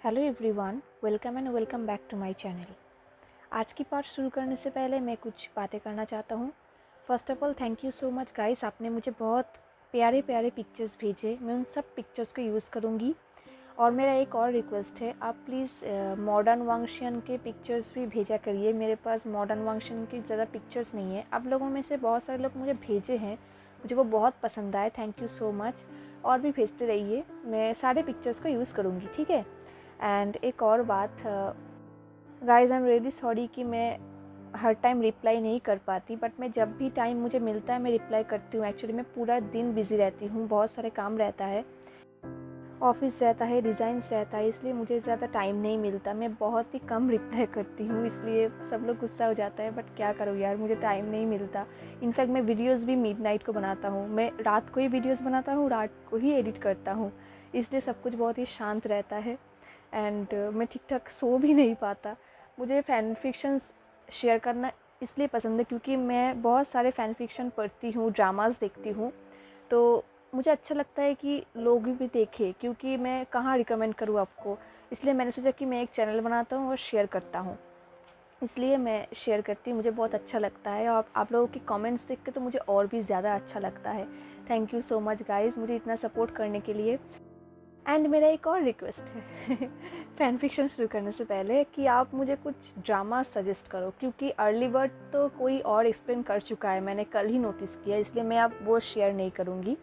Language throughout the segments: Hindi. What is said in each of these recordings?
Hello everyone, welcome back to my channel. आज की पार्ट शुरू करने से पहले मैं कुछ बातें करना चाहता हूँ। First of all thank you so much guys, आपने मुझे बहुत प्यारे प्यारे पिक्चर्स भेजे। मैं उन सब पिक्चर्स को यूज़ करूँगी। और मेरा एक और रिक्वेस्ट है, आप प्लीज़ मॉडर्न वांगशियन के पिक्चर्स भी भेजा करिए। मेरे पास मॉडर्न वांगशियन की ज़्यादा पिक्चर्स नहीं है। आप लोगों में से बहुत सारे लोग मुझे भेजे हैं, मुझे वो बहुत पसंद आए। Thank you so much. और भी भेजते रहिए, मैं सारे पिक्चर्स को यूज़ करूँगी, ठीक है। एंड एक और बात guys, I am really sorry कि मैं हर टाइम रिप्लाई नहीं कर पाती, बट मैं जब भी टाइम मुझे मिलता है मैं रिप्लाई करती हूँ। एक्चुअली मैं पूरा दिन बिज़ी रहती हूँ, बहुत सारे काम रहता है, ऑफिस रहता है, डिज़ाइंस रहता है, इसलिए मुझे ज़्यादा टाइम नहीं मिलता। मैं बहुत ही कम रिप्लाई करती हूँ, इसलिए सब लोग गुस्सा हो जाता है, बट क्या करूँ यार, मुझे टाइम नहीं मिलता। इनफैक्ट मैं वीडियोज़ भी मिडनाइट को बनाता हूँ, मैं रात को ही वीडियोज़ बनाता हूँ, रात को ही एडिट करता हूँ, इसलिए सब कुछ बहुत ही शांत रहता है। एंड मैं ठीक ठाक सो भी नहीं पाता। मुझे फ़ैन फिक्शंस शेयर करना इसलिए पसंद है क्योंकि मैं बहुत सारे फ़ैन फिक्शन पढ़ती हूँ, ड्रामास देखती हूँ, तो मुझे अच्छा लगता है कि लोग भी देखें, क्योंकि मैं कहाँ रिकमेंड करूँ आपको। इसलिए मैंने सोचा कि मैं एक चैनल बनाता हूँ और शेयर करता हूँ, इसलिए मैं शेयर करती हूँ। मुझे बहुत अच्छा लगता है और आप लोगों के कमेंट्स देख के तो मुझे और भी ज़्यादा अच्छा लगता है। Thank you so much guys, मुझे इतना सपोर्ट करने के लिए। एंड मेरा एक और रिक्वेस्ट है फ़ैन फिक्शन शुरू करने से पहले कि आप मुझे कुछ ड्रामा सजेस्ट करो, क्योंकि अर्ली बर्ड तो कोई और एक्सप्लेन कर चुका है, मैंने कल ही नोटिस किया, इसलिए मैं अब वो शेयर नहीं करूँगी।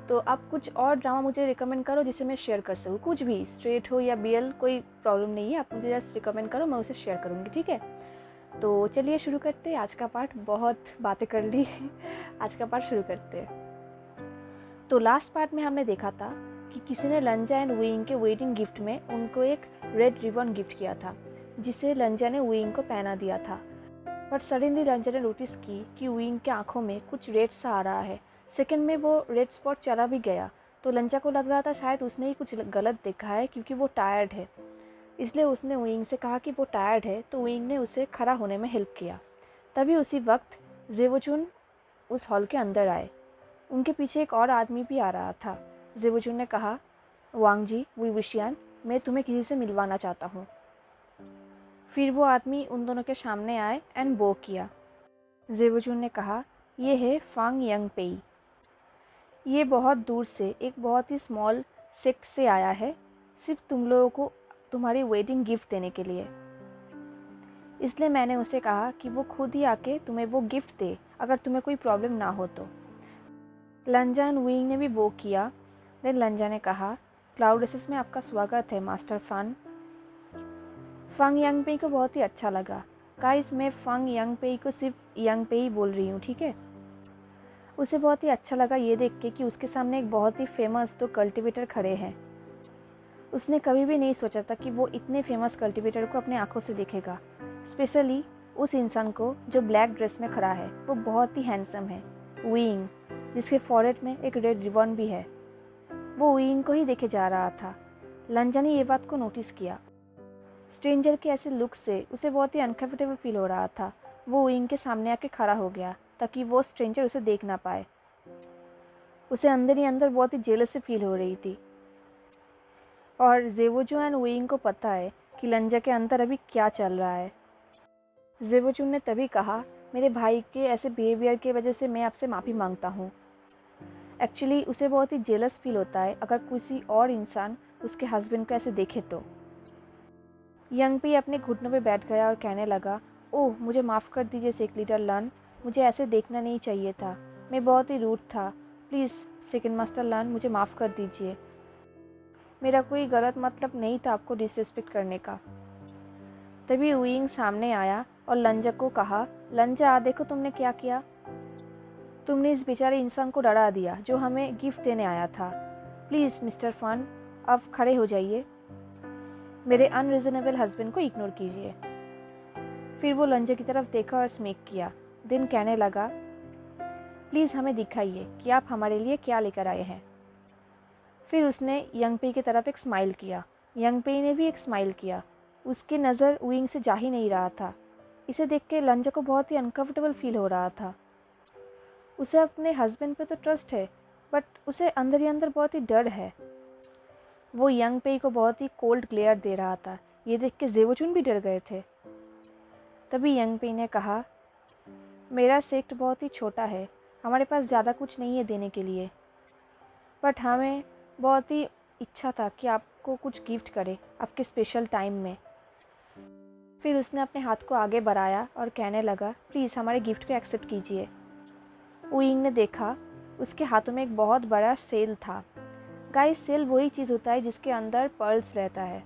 तो आप कुछ और ड्रामा मुझे रिकमेंड करो जिसे मैं शेयर कर सकूँ, कुछ भी, स्ट्रेट हो या बीएल, कोई प्रॉब्लम नहीं है, आप मुझे जस्ट रिकमेंड करो, मैं उसे शेयर करूँगी, ठीक है। तो चलिए शुरू करते हैं आज का पार्ट। बहुत बातें कर ली आज का पार्ट शुरू करते हैं। तो लास्ट पार्ट में हमने देखा था कि किसी ने लंजा एंड विंग के वेडिंग गिफ्ट में उनको एक रेड रिबन गिफ्ट किया था, जिसे लंजा ने विंग को पहना दिया था। पर सडनली लंजा ने नोटिस की कि विंग के आंखों में कुछ रेड सा आ रहा है। सेकंड में वो रेड स्पॉट चला भी गया, तो लंजा को लग रहा था शायद उसने ही कुछ गलत देखा है, क्योंकि वो टायर्ड है। इसलिए उसने विंग से कहा कि वो टायर्ड है, तो विंग ने उसे खड़ा होने में हेल्प किया। तभी उसी वक्त जेवोचुन उस हॉल के अंदर आए। उनके पीछे एक और आदमी भी आ रहा था। जेवोचुन ने कहा, वांग जी, विशियान, मैं तुम्हें किसी से मिलवाना चाहता हूँ। फिर वो आदमी उन दोनों के सामने आए एंड बो किया। जेवोचुन ने कहा, ये है फांग यंग पेई। ये बहुत दूर से एक बहुत ही स्मॉल सेक्ट से आया है, सिर्फ तुम लोगों को तुम्हारी वेडिंग गिफ्ट देने के लिए। इसलिए मैंने उसे कहा कि वो खुद ही आके तुम्हें वो गिफ्ट दे, अगर तुम्हें कोई प्रॉब्लम ना हो तो। लंजा एंड विंग ने भी वो किया। देन लंजा ने कहा, क्लाउड रेसेस में आपका स्वागत है मास्टर फान। फंग यांगपेई को बहुत ही अच्छा लगा। गाइस, मैं फंग यांगपेई को सिर्फ यांगपेई बोल रही हूँ, ठीक है। उसे बहुत ही अच्छा लगा ये देख के कि उसके सामने एक बहुत ही फेमस दो कल्टीवेटर खड़े हैं। उसने कभी भी नहीं सोचा था कि वो इतने फेमस कल्टीवेटर को अपने आंखों से देखेगा, स्पेशली उस इंसान को जो ब्लैक ड्रेस में खड़ा है। वो बहुत ही हैंडसम है, विंग, जिसके फॉरहेड में एक रेड रिबन भी है। वो विंग को ही देखे जा रहा था। लंजा ने ये बात को नोटिस किया। स्ट्रेंजर के ऐसे लुक से उसे बहुत ही अनकंफर्टेबल फील हो रहा था। वो विंग के सामने आके खड़ा हो गया ताकि वो स्ट्रेंजर उसे देख ना पाए। उसे अंदर ही अंदर बहुत ही जेलस से फील हो रही थी। और जेवोजू एंड विंग को पता है कि लंजा के अंदर अभी क्या चल रहा है। जेवोजू ने तभी कहा, मेरे भाई के ऐसे बिहेवियर की वजह से मैं आपसे माफ़ी मांगता हूँ। एक्चुअली उसे बहुत ही जेलस फील होता है अगर किसी और इंसान उसके हस्बैंड को ऐसे देखे तो। यंग पी अपने घुटनों पे बैठ गया और कहने लगा, ओह मुझे माफ़ कर दीजिए सेक लीडर लन, मुझे ऐसे देखना नहीं चाहिए था, मैं बहुत ही रूड था, प्लीज़ सेकंड मास्टर लन, मुझे माफ़ कर दीजिए, मेरा कोई गलत मतलब नहीं था आपको डिसरिस्पेक्ट करने का। तभी विंग सामने आया और लंजा को कहा, लंजा देखो तुमने क्या किया, तुमने इस बेचारे इंसान को डरा दिया जो हमें गिफ्ट देने आया था। प्लीज़ मिस्टर फन, अब खड़े हो जाइए, मेरे अनरीजनेबल हस्बैंड को इग्नोर कीजिए। फिर वो लंजा की तरफ देखा और स्मेक किया। दिन कहने लगा, प्लीज़ हमें दिखाइए कि आप हमारे लिए क्या लेकर आए हैं। फिर उसने यंगपेई की तरफ एक स्माइल किया। यंगपेई ने भी एक स्माइल किया। उसकी नज़र विंग से जा ही नहीं रहा था। इसे देख के लंजा को बहुत ही अनकंफर्टेबल फील हो रहा था। उसे अपने हस्बैंड पे तो ट्रस्ट है, बट उसे अंदर ही अंदर बहुत ही डर है। वो यंग पेई को बहुत ही कोल्ड ग्लेयर दे रहा था। ये देख के जेवोचुन भी डर गए थे। तभी यंग पेई ने कहा, मेरा सेक्ट बहुत ही छोटा है, हमारे पास ज़्यादा कुछ नहीं है देने के लिए, बट हमें बहुत ही इच्छा था कि आपको कुछ गिफ्ट करें आपके स्पेशल टाइम में। फिर उसने अपने हाथ को आगे बढ़ाया और कहने लगा, प्लीज़ हमारे गिफ्ट को एक्सेप्ट कीजिए। वुयिंग ने देखा उसके हाथों में एक बहुत बड़ा सेल था। गाइस, सेल वही चीज़ होता है जिसके अंदर पर्ल्स रहता है।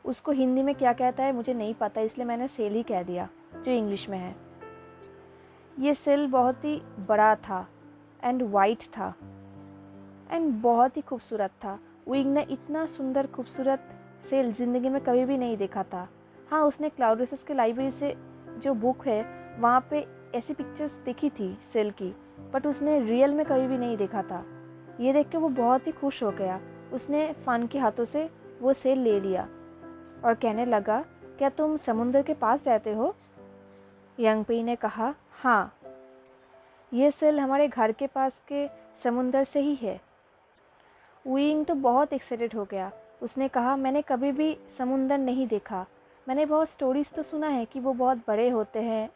उसको हिंदी में क्या कहता है मुझे नहीं पता, इसलिए मैंने सेल ही कह दिया जो इंग्लिश में है। ये सेल बहुत ही बड़ा था एंड वाइट था एंड बहुत ही खूबसूरत था। वुयिंग ने इतना सुंदर खूबसूरत सेल ज़िंदगी में कभी भी नहीं देखा था। हाँ, उसने क्लाउड रेसेस के लाइब्रेरी से जो बुक है वहाँ पे ऐसी पिक्चर्स देखी थी सेल की, बट उसने रियल में कभी भी नहीं देखा था। ये देख के वो बहुत ही खुश हो गया। उसने फ़न के हाथों से वो सेल ले लिया और कहने लगा, क्या तुम समुंदर के पास रहते हो? यंग पेई ने कहा, हाँ, ये सेल हमारे घर के पास के समुंदर से ही है। वुयिंग तो बहुत एक्साइटेड हो गया। उसने कहा, मैंने कभी भी समुंदर नहीं देखा। मैंने बहुत स्टोरीज़ तो सुना है कि वो बहुत बड़े होते हैं,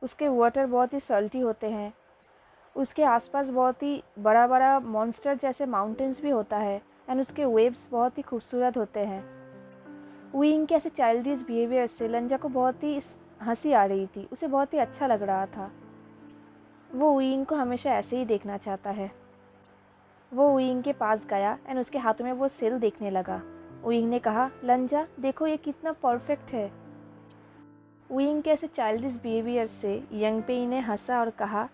उसके वाटर बहुत ही सल्टी होते हैं, उसके आसपास बहुत ही बड़ा बड़ा मॉन्स्टर जैसे माउंटेन्स भी होता है एंड उसके वेव्स बहुत ही खूबसूरत होते हैं। वुयिंग के ऐसे चाइल्डिश बिहेवियर से लंजा को बहुत ही हंसी आ रही थी। उसे बहुत ही अच्छा लग रहा था। वो वुयिंग को हमेशा ऐसे ही देखना चाहता है। वो वुयिंग के पास गया एंड उसके हाथों में वो सेल देखने लगा। वुयिंग ने कहा, लंजा देखो ये कितना परफेक्ट है। वुयिंग के ऐसे चाइल्डिश बिहेवियर से यंग पेई ने हंसा और कहा,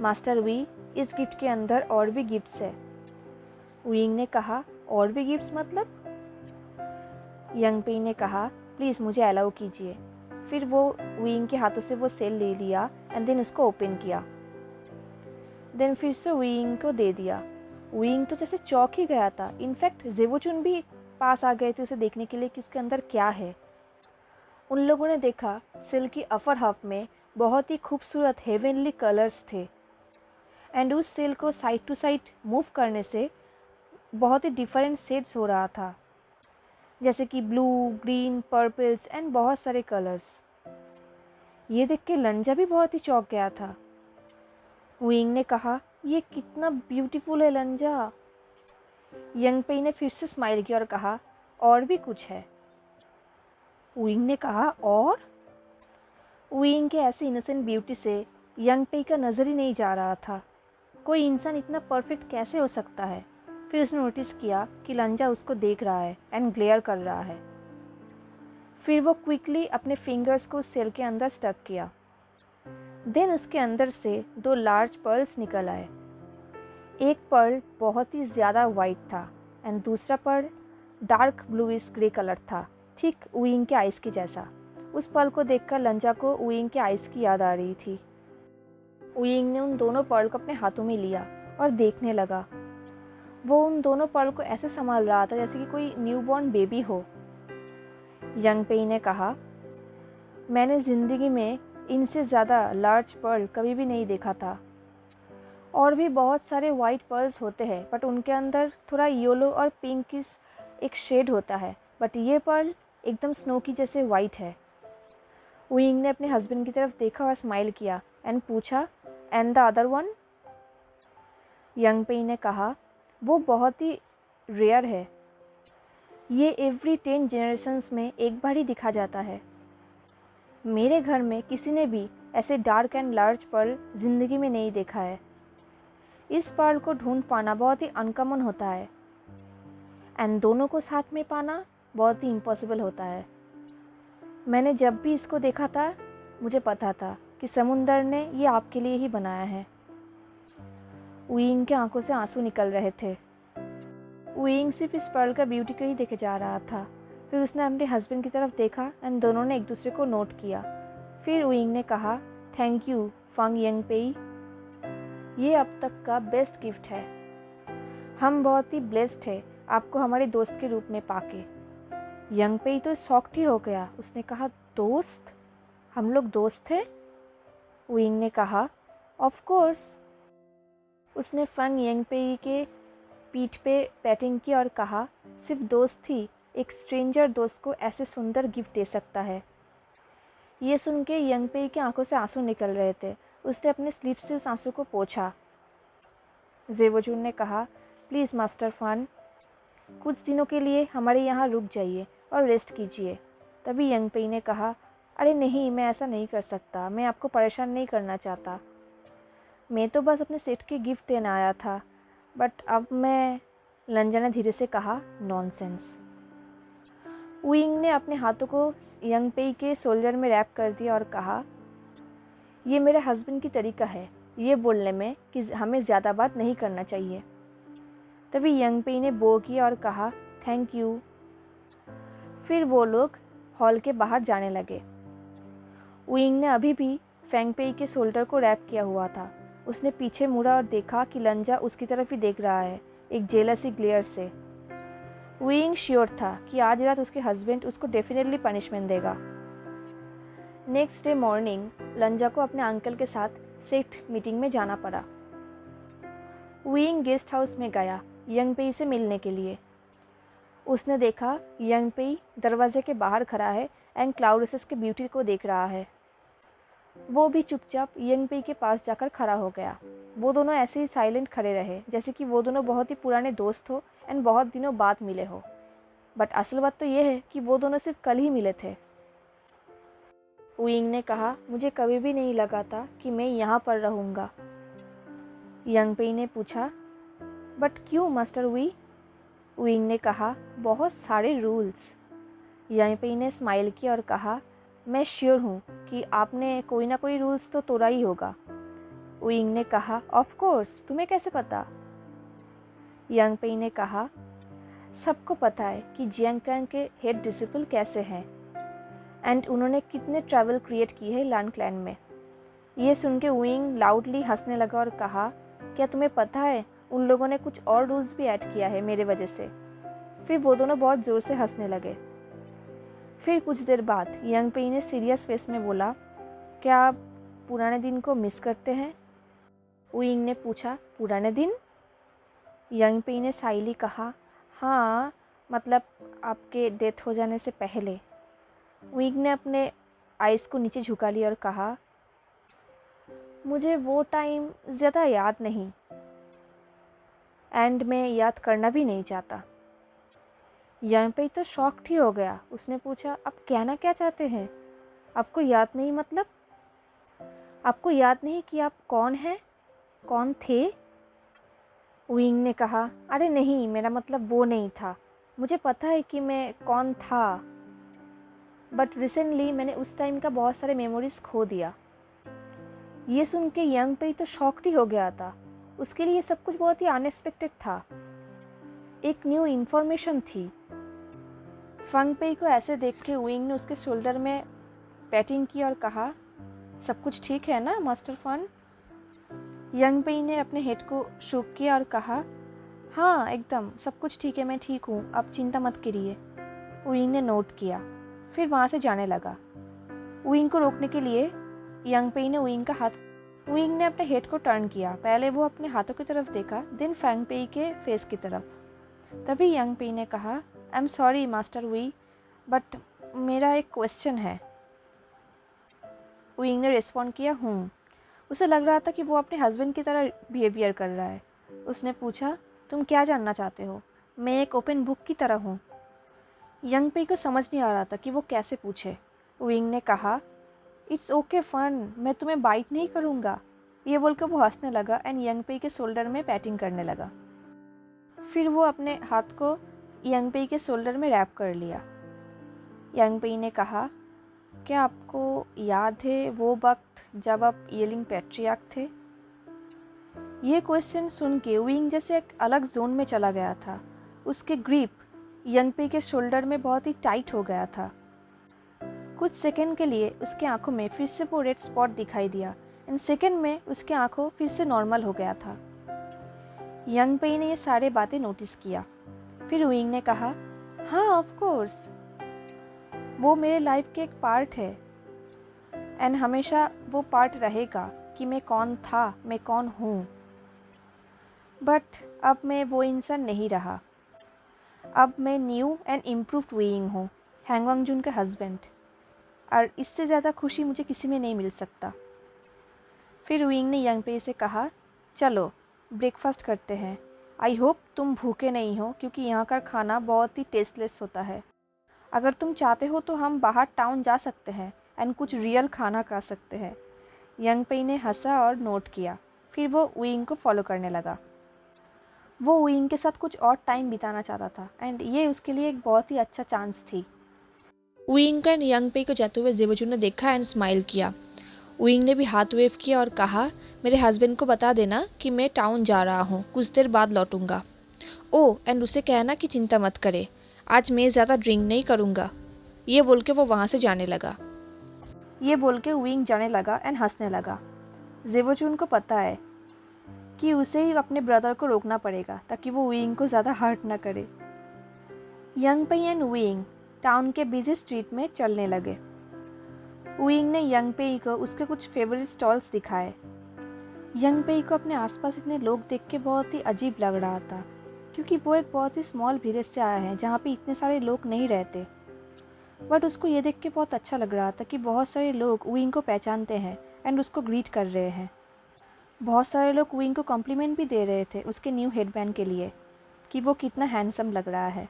मास्टर वी, इस गिफ्ट के अंदर और भी गिफ्ट्स है। वुयिंग ने कहा, और भी गिफ्ट्स मतलब? यंग पेई ने कहा, प्लीज़ मुझे अलाउ कीजिए। फिर वो वुयिंग के हाथों से वो सेल ले लिया एंड देन उसको ओपन किया। देन फिर से वुयिंग को दे दिया। वुयिंग तो जैसे चौंक ही गया था। इनफैक्ट जेवोचुन भी पास आ गए थे उसे देखने के लिए कि उसके अंदर क्या है। उन लोगों ने देखा सेल की अपर हाफ में बहुत ही खूबसूरत हेवनली कलर्स थे एंड उस सेल को साइड टू साइड मूव करने से बहुत ही डिफरेंट शेड्स हो रहा था, जैसे कि ब्लू, ग्रीन, पर्पल्स एंड बहुत सारे कलर्स। ये देख के लंजा भी बहुत ही चौंक गया था। वुयिंग ने कहा, ये कितना ब्यूटीफुल है लंजा। यंग पेई ने फिर से स्माइल किया और कहा, और भी कुछ है। वुयिंग ने कहा, और? वुयिंग के ऐसी इनोसेंट ब्यूटी से यंग पेई का नज़र ही नहीं जा रहा था। कोई इंसान इतना परफेक्ट कैसे हो सकता है? फिर उसने नोटिस किया कि लंजा उसको देख रहा है एंड ग्लेयर कर रहा है। फिर वो क्विकली अपने फिंगर्स को सेल के अंदर स्टक किया। देन उसके अंदर से 2 लार्ज पर्ल्स निकल आए। एक पर्ल बहुत ही ज़्यादा वाइट था एंड दूसरा pearl dark bluish grey colour था, ठीक वुयिंग के आइज़ की जैसा। उस पर्ल को देखकर लंजा को वुयिंग के आइज़ की याद आ रही थी। वुयिंग ने उन दोनों पर्ल को अपने हाथों में लिया और देखने लगा। वो उन दोनों पर्ल को ऐसे संभाल रहा था जैसे कि कोई न्यूबॉर्न बेबी हो। यंग पेई ने कहा, मैंने ज़िंदगी में इनसे ज़्यादा लार्ज पर्ल कभी भी नहीं देखा था। और भी बहुत सारे वाइट पर्ल्स होते हैं, बट उनके अंदर थोड़ा येलो और पिंकिश एक शेड होता है, बट ये पर्ल एकदम स्नो की जैसे वाइट है। वुयिंग ने अपने हस्बैंड की तरफ देखा और स्माइल किया एंड पूछा, and the other one? Young Pei ने कहा, वो बहुत ही रेयर है। ये एवरी 10 जनरेशन्स में एक बार ही दिखा जाता है। मेरे घर में किसी ने भी ऐसे डार्क एंड लार्ज पर्ल ज़िंदगी में नहीं देखा है। इस पर्ल को ढूंढ पाना बहुत ही अनकॉमन होता है एंड दोनों को साथ में पाना बहुत ही इम्पॉसिबल होता है। मैंने जब भी इसको देखा था मुझे पता था कि समुंदर ने ये आपके लिए ही बनाया है। वुयिंग के आंखों से आंसू निकल रहे थे। वुयिंग सिर्फ इस पर्ल का ब्यूटी को ही देखे जा रहा था। फिर उसने अपने हस्बैंड की तरफ देखा एंड दोनों ने एक दूसरे को नोट किया। फिर वुयिंग ने कहा, थैंक यू फंग यंग पेई, ये अब तक का बेस्ट गिफ्ट है। हम बहुत ही ब्लेस्ड है आपको हमारे दोस्त के रूप में पाके। यंग पेई तो शॉक्ड ही हो गया। उसने कहा, दोस्त? हम लोग दोस्त थे? वुयिंग ने कहा, ऑफ कोर्स। उसने फंग यंग पेई के पीठ पे पैटिंग की और कहा, सिर्फ दोस्त थी, एक स्ट्रेंजर दोस्त को ऐसे सुंदर गिफ्ट दे सकता है। ये सुन के यंग पेई की आंखों से आंसू निकल रहे थे। उसने अपने स्लीव से उस आंसू को पोंछा। जेवोजुन ने कहा, प्लीज़ मास्टर फन, कुछ दिनों के लिए हमारे यहाँ रुक जाइए और रेस्ट कीजिए। तभी यंग पेई ने कहा, अरे नहीं, मैं ऐसा नहीं कर सकता, मैं आपको परेशान नहीं करना चाहता, मैं तो बस अपने सेट के गिफ्ट देना आया था, बट अब मैं। लंजा ने धीरे से कहा, नॉनसेंस। विंग ने अपने हाथों को यंग पेई के शोल्डर में रैप कर दिया और कहा, ये मेरे हस्बैंड की तरीका है ये बोलने में कि हमें ज़्यादा बात नहीं करना चाहिए। तभी यंग पेई ने बो किया और कहा, थैंक यू। फिर वो लोग हॉल के बाहर जाने लगे। विंग ने अभी भी फेंग पेई के शोल्डर को रैप किया हुआ था। उसने पीछे मुड़ा और देखा कि लंजा उसकी तरफ ही देख रहा है, एक जेलसी ग्लेयर से। विंग श्योर था कि आज रात उसके हस्बैंड उसको डेफिनेटली पनिशमेंट देगा। नेक्स्ट डे मॉर्निंग लंजा को अपने अंकल के साथ सेट मीटिंग में जाना पड़ा। विंग गेस्ट हाउस में गया यंग पेई से मिलने के लिए। उसने देखा यंग पेई दरवाजे के बाहर खड़ा है एंड क्लाउडसेस के ब्यूटी को देख रहा है। वो भी चुपचाप यंग पेई के पास जाकर खड़ा हो गया। वो दोनों ऐसे ही साइलेंट खड़े रहे, जैसे कि वो दोनों बहुत ही पुराने दोस्त हो एंड बहुत दिनों बाद मिले हो। बट असल बात तो ये है कि वो दोनों सिर्फ कल ही मिले थे। विंग ने कहा, मुझे कभी भी नहीं लगा था कि मैं यहाँ पर रहूँगा। यंग पेई ने पूछा, बट क्यों मास्टर वी? विंग ने कहा, बहुत सारे रूल्स। यंग पेई ने स्माइल किया और कहा, मैं श्योर हूँ कि आपने कोई ना कोई रूल्स तो तोड़ा ही होगा। विंग ने कहा, ऑफ कोर्स, तुम्हें कैसे पता? यंग पेई ने कहा, सबको पता है कि जियांग क्लैन के हेड डिसिपल कैसे हैं एंड उन्होंने कितने ट्रैवल क्रिएट की है लान क्लैन में। ये सुन के विंग लाउडली हंसने लगा और कहा, क्या तुम्हें पता है उन लोगों ने कुछ और रूल्स भी ऐड किया है मेरे वजह से। फिर वो दोनों बहुत ज़ोर से हंसने लगे। फिर कुछ देर बाद यंग पेई ने सीरियस फेस में बोला, क्या आप पुराने दिन को मिस करते हैं? विंग ने पूछा, पुराने दिन? यंग पेई ने साइली कहा, हाँ, मतलब आपके डेथ हो जाने से पहले। विंग ने अपने आइज़ को नीचे झुका लिया और कहा, मुझे वो टाइम ज़्यादा याद नहीं एंड मैं याद करना भी नहीं चाहता। यंग पेई तो शॉक्ड ही हो गया। उसने पूछा, आप कहना क्या चाहते हैं? आपको याद नहीं मतलब? आपको याद नहीं कि आप कौन हैं, कौन थे? विंग ने कहा, अरे नहीं, मेरा मतलब वो नहीं था। मुझे पता है कि मैं कौन था, बट रिसेंटली मैंने उस टाइम का बहुत सारे मेमोरीज खो दिया। ये सुन के यंग पेई तो शॉक्ड ही हो गया था। उसके लिए सब कुछ बहुत ही अनएक्सपेक्टेड था, एक न्यू इन्फॉर्मेशन थी। फेंग पेई को ऐसे देख के विंग ने उसके शोल्डर में पैटिंग की और कहा, सब कुछ ठीक है ना मास्टर फन? यंग पेई ने अपने हेड को शूक किया और कहा, हाँ एकदम सब कुछ ठीक है, मैं ठीक हूँ, आप चिंता मत करिए। विंग ने नोट किया, फिर वहाँ से जाने लगा। विंग को रोकने के लिए यंग पेई ने विंग ने अपने हेड को टर्न किया। पहले वो अपने हाथों की तरफ देखा, देन फेंग पेई के फेस की तरफ। तभी यंग पेई ने कहा, आई एम सॉरी मास्टर वी, बट मेरा एक क्वेश्चन है। विंग ने रिस्पॉन्ड किया, हूँ। उसे लग रहा था कि वो अपने हस्बैंड की तरह बिहेवियर कर रहा है। उसने पूछा, तुम क्या जानना चाहते हो? मैं एक ओपन बुक की तरह हूँ। यंग पेई को समझ नहीं आ रहा था कि वो कैसे पूछे। विंग ने कहा, इट्स ओके फन, मैं तुम्हें बाइट नहीं करूँगा। ये बोलकर वो हंसने लगा एंड यंग पेई के शोल्डर में पैटिंग करने लगा। फिर वो अपने हाथ को यंग पेई के शोल्डर में रैप कर लिया। यंग पेई ने कहा, क्या आपको याद है वो वक्त जब आप येलिंग पैट्रियार्क थे? ये क्वेश्चन सुन के विंग जैसे एक अलग जोन में चला गया था। उसके ग्रिप यंग पेई के शोल्डर में बहुत ही टाइट हो गया था। कुछ सेकंड के लिए उसके आंखों में फिर से वो रेड स्पॉट दिखाई दिया एंड सेकंड में उसके आंखों फिर से नॉर्मल हो गया था। यंग पेई ने ये सारे बातें नोटिस किया। फिर विंग ने कहा, हाँ ऑफ कोर्स, वो मेरे लाइफ के एक पार्ट है एंड हमेशा वो पार्ट रहेगा कि मैं कौन था, मैं कौन हूँ। बट अब मैं वो इंसान नहीं रहा। अब मैं न्यू एंड इम्प्रूव्ड वीइंग हूँ, हैंग वांगजुन का हस्बैंड, और इससे ज़्यादा खुशी मुझे किसी में नहीं मिल सकता। फिर वीइंग ने यंग पेई से कहा, चलो ब्रेकफास्ट करते हैं। आई होप तुम भूखे नहीं हो, क्योंकि यहाँ का खाना बहुत ही टेस्टलेस होता है। अगर तुम चाहते हो तो हम बाहर टाउन जा सकते हैं एंड कुछ रियल खाना खा सकते हैं। यंग पेई ने हंसा और नोट किया। फिर वो वीइंग को फॉलो करने लगा। वो वीइंग के साथ कुछ और टाइम बिताना चाहता था एंड ये उसके लिए एक बहुत ही अच्छा चांस थी। वीइंग एंड यंग पेई को जाते हुए जेबोजू ने देखा एंड स्माइल किया। वीइंग ने भी हाथ वेव किया और कहा, मेरे हस्बैंड को बता देना कि मैं टाउन जा रहा हूँ, कुछ देर बाद लौटूंगा। ओह, एंड उसे कहना कि चिंता मत करे, आज मैं ज़्यादा ड्रिंक नहीं करूँगा। ये बोल के वो वहाँ से जाने लगा। ये बोल के वीइंग जाने लगा एंड हंसने लगा। जेबोचून को पता है कि उसे ही अपने ब्रदर को रोकना पड़ेगा ताकि वो वीइंग को ज़्यादा हर्ट ना करे। यंग पेई एंड वीइंग टाउन के बिजी स्ट्रीट में चलने लगे। वीइंग ने यंग पेई को उसके कुछ फेवरेट स्टॉल्स दिखाए। यंग पेई को अपने आसपास इतने लोग देख के बहुत ही अजीब लग रहा था, क्योंकि वो एक बहुत ही स्मॉल विलेज से आया है जहाँ पे इतने सारे लोग नहीं रहते। बट उसको ये देख के बहुत अच्छा लग रहा था कि बहुत सारे लोग वीइंग को पहचानते हैं एंड उसको ग्रीट कर रहे हैं। बहुत सारे लोग वीइंग को कॉम्प्लीमेंट भी दे रहे थे उसके न्यू हेडबैंड के लिए कि वो कितना हैंडसम लग रहा है।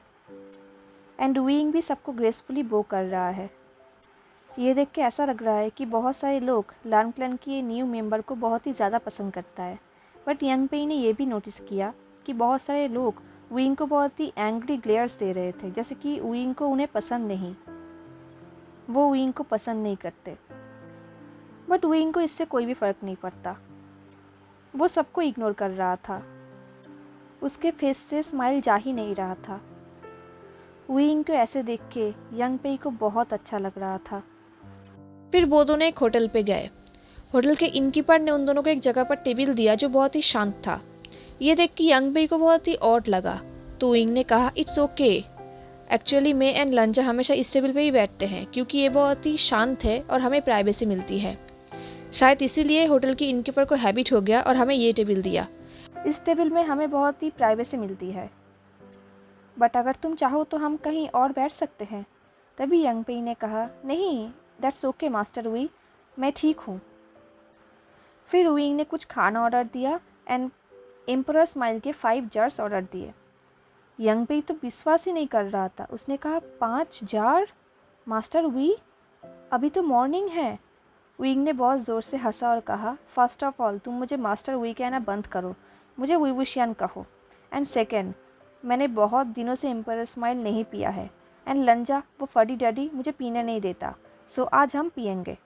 एंड वीइंग भी सबको ग्रेसफुली बो कर रहा है। ये देख के ऐसा लग रहा है कि बहुत सारे लोग लार्न क्लैन की ये न्यू मेंबर को बहुत ही ज़्यादा पसंद करता है। बट यंग पेई ने यह भी नोटिस किया कि बहुत सारे लोग वीइंग को बहुत ही एंग्री ग्लेयर्स दे रहे थे, जैसे कि वीइंग को उन्हें पसंद नहीं, वो वीइंग को पसंद नहीं करते। बट वीइंग को इससे कोई भी फ़र्क नहीं पड़ता, वो सबको इग्नोर कर रहा था। उसके फेस से स्माइल जा ही नहीं रहा था। वीइंग को ऐसे देख के यंग पेई को बहुत अच्छा लग रहा था। फिर वो दोनों एक होटल पे गए। होटल के इनकीपर ने उन दोनों को एक जगह पर टेबल दिया जो बहुत ही शांत था। ये देख के यंग पेई को बहुत ही ऑड लगा, तो वीइंग ने कहा, इट्स ओके, एक्चुअली मैं एंड लंजा हमेशा इस टेबल पे ही बैठते हैं क्योंकि ये बहुत ही शांत है और हमें प्राइवेसी मिलती है। शायद इसीलिए होटल के इनकीपर को हैबिट हो गया और हमें ये टेबल दिया। इस टेबल में हमें बहुत ही प्राइवेसी मिलती है, बट अगर तुम चाहो तो हम कहीं और बैठ सकते हैं। तभी यंग पेई ने कहा, नहीं, दैट्स ओके मास्टर वी, मैं ठीक हूँ। फिर वीइंग ने कुछ खाना ऑर्डर दिया एंड एम्परर स्माइल के 5 जार्स ऑर्डर दिए। यंग पेई तो विश्वास ही नहीं कर रहा था। उसने कहा, 5 जार मास्टर वी, अभी तो मॉर्निंग है। वीइंग ने बहुत ज़ोर से हंसा और कहा, फर्स्ट ऑफ ऑल तुम मुझे मास्टर वी कहना बंद करो, मुझे वीवुशियन कहो। एंड सेकेंड, मैंने बहुत दिनों से एम्परर स्माइल नहीं पिया है। एंड लंजा, वो फडी डैडी मुझे पीने नहीं देता, सो आज हम पियेंगे।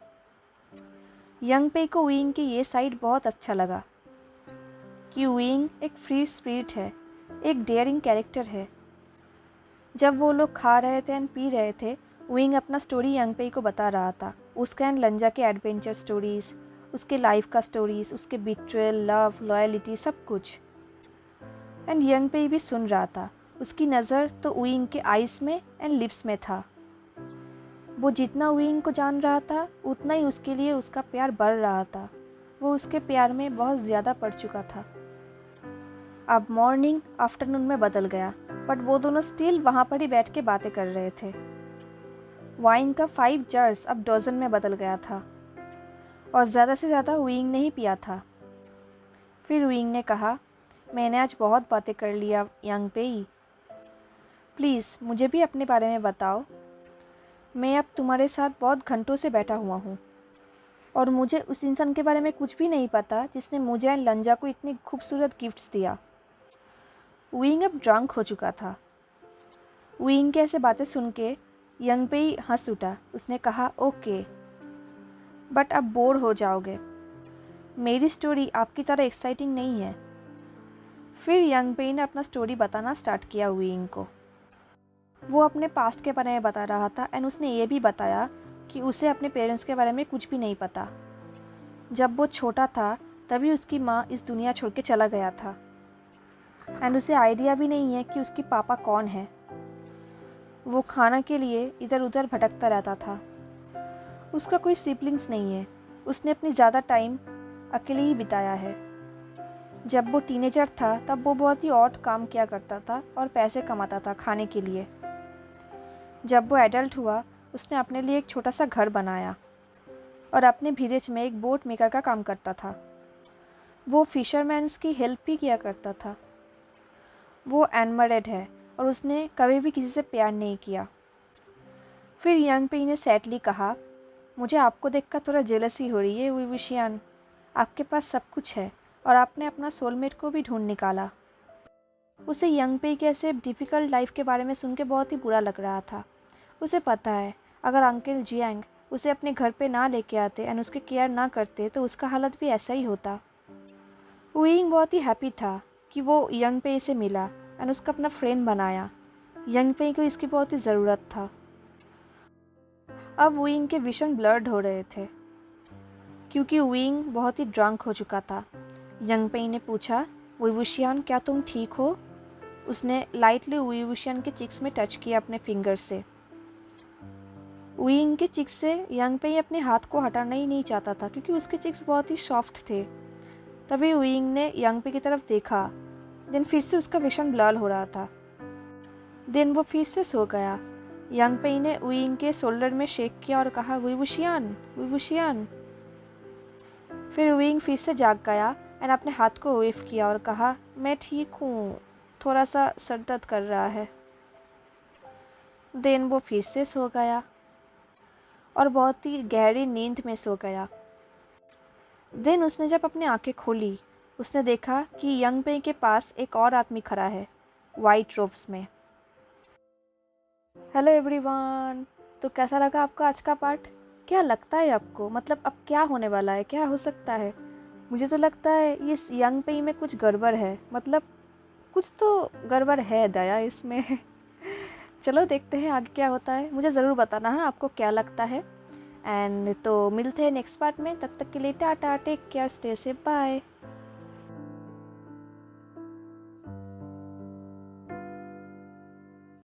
यंग पेई को वीइंग की ये साइड बहुत अच्छा लगा कि वीइंग एक फ्री स्पिरिट है, एक डेयरिंग कैरेक्टर है। जब वो लोग खा रहे थे एंड पी रहे थे, वीइंग अपना स्टोरी यंग पेई को बता रहा था, उसका एंड लंजा के एडवेंचर स्टोरीज़, उसके लाइफ का स्टोरीज़, उसके बिट्रेयल, लव, लॉयलिटी, सब कुछ। एंड यंग पेई भी सुन रहा था। उसकी नज़र तो वीइंग के आइज़ में एंड लिप्स में था। वो जितना वीइंग को जान रहा था उतना ही उसके लिए उसका प्यार बढ़ रहा था। वो उसके प्यार में बहुत ज़्यादा पड़ चुका था। अब मॉर्निंग आफ्टरनून में बदल गया, बट वो दोनों स्टिल वहाँ पर ही बैठ के बातें कर रहे थे। वाइन का 5 जार्स अब डजन में बदल गया था और ज़्यादा से ज़्यादा वीइंग ने ही पिया था। फिर वीइंग ने कहा, मैंने आज बहुत बातें कर लिया यंग पेई, प्लीज़ मुझे भी अपने बारे में बताओ। मैं अब तुम्हारे साथ बहुत घंटों से बैठा हुआ हूँ और मुझे उस इंसान के बारे में कुछ भी नहीं पता जिसने मुझे एंड लंजा को इतनी खूबसूरत गिफ्ट्स दिया। वीइंग अब ड्रंक हो चुका था। वीइंग के ऐसे बातें सुन के यंग पेई हंस उठा। उसने कहा, ओके, बट अब बोर हो जाओगे, मेरी स्टोरी आपकी तरह एक्साइटिंग नहीं है। फिर यंग पेई ने अपना स्टोरी बताना स्टार्ट किया वीइंग को। वो अपने पास्ट के बारे में बता रहा था एंड उसने ये भी बताया कि उसे अपने पेरेंट्स के बारे में कुछ भी नहीं पता। जब वो छोटा था तभी उसकी माँ इस दुनिया छोड़ के चला गया था एंड उसे आइडिया भी नहीं है कि उसके पापा कौन है। वो खाना के लिए इधर उधर भटकता रहता था। उसका कोई सिबलिंग्स नहीं है। उसने अपनी ज़्यादा टाइम अकेले ही बिताया है। जब वो टीनेजर था तब वो बहुत ही ऑड काम किया करता था और पैसे कमाता था खाने के लिए। जब वो एडल्ट हुआ उसने अपने लिए एक छोटा सा घर बनाया और अपने विलेज में एक बोट मेकर का काम करता था। वो फिशरमैन्स की हेल्प भी किया करता था। वो अनमैरिड है और उसने कभी भी किसी से प्यार नहीं किया। फिर यंग पेई ने सैडली कहा, मुझे आपको देखकर थोड़ा जेलसी हो रही है विविशियन। आपके पास सब कुछ है और आपने अपना सोलमेट को भी ढूंढ निकाला। उसे यंग पेई के ऐसे डिफ़िकल्ट लाइफ के बारे में सुन के बहुत ही बुरा लग रहा था। उसे पता है अगर अंकल जियांग उसे अपने घर पे ना लेके आते एंड उसकी केयर ना करते तो उसका हालत भी ऐसा ही होता। वुइंग बहुत ही हैप्पी था कि वो यंग पेई से मिला एंड उसका अपना फ्रेंड बनाया। यंग पेई को इसकी बहुत ही ज़रूरत था। अब वुइंग के विजन ब्लर्ड हो रहे थे क्योंकि वुइंग बहुत ही ड्रंक हो चुका था। यंग पेई ने पूछा, विवुशियन क्या तुम ठीक हो? उसने लाइटली विवुशियन के चिक्स में टच किया अपने फिंगर से। वुइंग के चिक्स से यंग पेई अपने हाथ को हटाना ही नहीं चाहता था क्योंकि उसके चिक्स बहुत ही सॉफ्ट थे। तभी वुइंग ने यंग पेई की तरफ देखा। देन फिर से उसका विजन ब्लर हो रहा था। देन वो फिर से सो गया। यंग पेई ने वुइंग के शोल्डर में शेक किया और कहा, विवुशियन विवुशियन। फिर वुइंग फिर से जाग गया एंड अपने हाथ को वेव किया और कहा, मैं ठीक हूँ, थोड़ा सा सर दर्द कर रहा है। देन वो फिर से सो गया और बहुत ही गहरी नींद में सो गया। देन उसने जब अपनी आंखें खोली उसने देखा कि यंग पेई के पास एक और आदमी खड़ा है वाइट रोब्स में। हेलो एवरीवन, तो कैसा लगा आपको आज का पार्ट? क्या लगता है आपको, मतलब अब क्या होने वाला है, क्या हो सकता है? मुझे तो लगता है ये यंग पेई में कुछ गड़बड़ है, मतलब कुछ तो गड़बड़ है दया इसमें। चलो देखते हैं आगे क्या होता है। मुझे ज़रूर बताना है आपको क्या लगता है। एंड तो मिलते हैं नेक्स्ट पार्ट में। तब तक के लिए tata, take care, stay safe, bye.